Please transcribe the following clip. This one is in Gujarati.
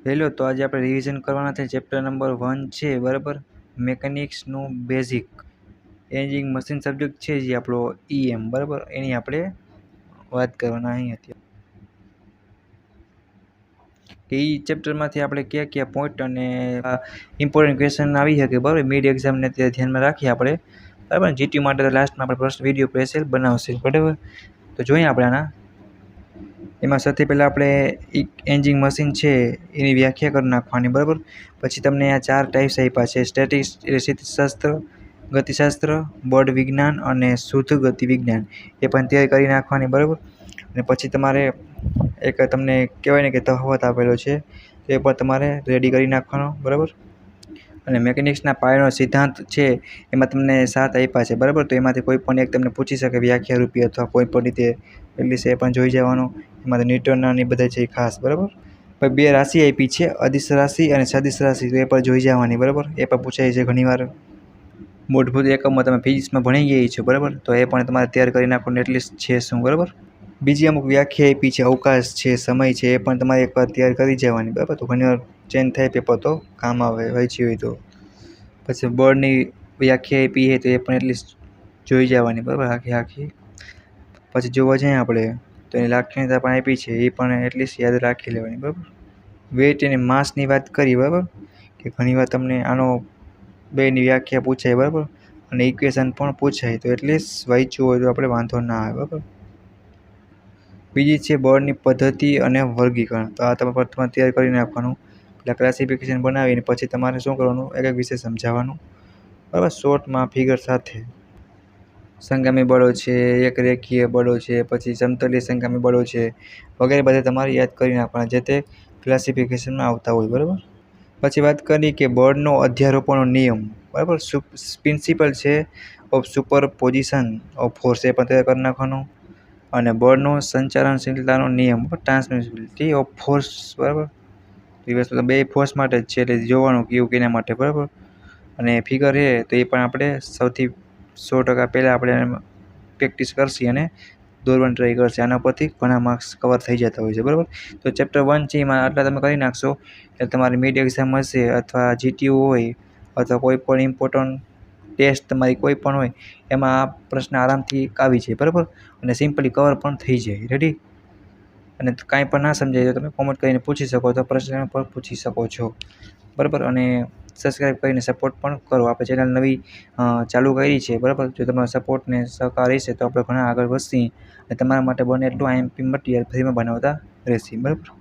હેલો, તો આજે આપણે રિવિઝન કરવાના છે. ચેપ્ટર નંબર 1 છે, બરાબર, મેકેનિક્સનું બેઝિક એન્જિન મશીન સબ્જેક્ટ છે, જે આપણો EM, બરાબર, એની આપણે વાત કરવાના અહીં હતી કે એ ચેપ્ટરમાંથી આપણે કયા પોઈન્ટ અને ઇમ્પોર્ટન્ટ ક્વેશ્ચન આવી શકે, બરાબર, મિડ એક્ઝામને તે ધ્યાનમાં રાખીએ આપણે, બરાબર. જીટી માટે લાસ્ટમાં આપણે પ્રશ્ન વિડીયો પ્રેસેલ બનાવશે, બરાબર. તો જોઈએ આપણે આના એમાં સૌથી પહેલાં આપણે એન્જિન મશીન છે એની વ્યાખ્યા કરી નાખવાની, બરાબર. પછી તમને આ 4 ટાઈપ્સ આપ્યા છે: સ્ટેટિક્સ એટલે સ્થિતિશાસ્ત્ર, ગતિશાસ્ત્ર, બળ વિજ્ઞાન અને શુદ્ધ ગતિ વિજ્ઞાન. એ પણ તૈયારી કરી નાખવાની, બરાબર. અને પછી તમારે એક તમને કહેવાય ને કે તફાવત આપેલો છે, એ પણ તમારે રેડી કરી નાખવાનો, બરાબર. અને મેકેનિક્સના પાયાનો સિદ્ધાંત છે એમાં તમને 7 આપ્યા છે, બરાબર. તો એમાંથી કોઈ પણ એક તમને પૂછી શકે વ્યાખ્યા રૂપી અથવા કોઈ પણ રીતે, એટલે એ પણ જોઈ જવાનું. એમાં ન્યૂટનના ને બધા છે ખાસ, બરાબર. પછી 2 રાશિ આપી છે, અદિશ રાશિ અને સદિશ રાશિ, તો એ પણ જોઈ જવાની, બરાબર. એ પણ પૂછાય છે ઘણીવાર. મૂળભૂત એકમો તમે ફિઝિક્સમાં ભણી ગયા છો, બરાબર. તો એ પણ તમારે તૈયાર કરી નાખવાનું, એટલીસ્ટ છે શું, બરાબર. બીજી અમુક વ્યાખ્યા આપી છે, અવકાશ છે, સમય છે, એ પણ તમારે એકવાર તૈયાર કરી જવાની, બરાબર. તો ઘણીવાર ચેન્જ થાય પેપર તો કામ આવે વાંચી હોય તો. પછી બળની વ્યાખ્યા આપી છે, તો એ પણ એટલીસ્ટ જોઈ જવાની, બરાબર, આખી. પછી જોવા જઈએ આપણે તો એની લાક્ષણિકતા પણ આપી છે, એ પણ એટલીસ્ટ યાદ રાખી લેવાની, બરાબર. વેઇટ અને માસની વાત કરી, બરાબર, કે ઘણીવાર તમને આનો બેની વ્યાખ્યા પૂછાય, બરાબર, અને ઇક્વેશન પણ પૂછાય, તો એટલીસ્ટ વાંચ્યું હોય તો આપણે વાંધો ના આવે, બરાબર. બીજી છે બળની પદ્ધતિ અને વર્ગીકરણ. તો આ તમારે પ્રથમ તૈયાર કરી નાખવાનું, એટલે ક્લાસિફિકેશન બનાવીને પછી તમારે શું કરવાનું, એક વિષય સમજાવવાનું, બરાબર, શોર્ટમાં ફિગર સાથે. સંગામી બળો છે, એક રેખીય બળો છે, પછી સમતલીય સંગામી બળો છે, વગેરે બધા તમારે યાદ કરી નાખવાના, જે તે ક્લાસિફિકેશનમાં આવતા હોય, બરાબર. પછી વાત કરી કે બળનો અધ્યારોપણનો નિયમ, બરાબર, પ્રિન્સિપલ છે ઓફ સુપરપોઝિશન ઓફ ફોર્સ, એ પણ તૈયાર કરી નાખવાનું. અને બળનો સંચાલનશીલતાનો નિયમ, ટ્રાન્સમિસિબિલિટી ઓફ ફોર્સ, બરાબર. એ વસ્તુ તો બે ફોર્સ માટે જ છે, એટલે જોવાનું કેવું કેના માટે, બરાબર. અને ફિગર છે તો એ પણ આપણે સૌથી 100% પહેલાં આપણે પ્રેક્ટિસ કરશી અને દોરવાની ટ્રાય કરશે. આના પરથી ઘણા માર્ક્સ કવર થઈ જતા હોય છે, બરાબર. તો ચેપ્ટર 1 છે એમાં આટલા તમે કરી નાખશો એટલે તમારી મિડ એક્ઝામ હશે અથવા જીટીયુ હોય અથવા કોઈ પણ ઇમ્પોર્ટન્ટ ટેસ્ટ તમારી કોઈ પણ હોય, એમાં આ પ્રશ્ન આરામથી આવી જાય, બરાબર. અને સિમ્પલી કવર પણ થઈ જાય. રેડી. અને કાંઈ પણ ના સમજાય તો તમે કોમેન્ટ કરીને પૂછી શકો, તો પ્રશ્ન પણ પૂછી શકો છો, બરાબર. અને સબસ્ક્રાઈબ કરીને સપોર્ટ પણ કરો. આપણે ચેનલ નવી ચાલુ કરી છે, બરાબર. જો તમારો સપોર્ટ ને સહકાર રહેશે તો આપણે ઘણા આગળ વધશી અને તમારા માટે બને એટલું આઈએમપી મટીરિયલ ફ્રીમાં બનાવતા રહેશે, બરાબર.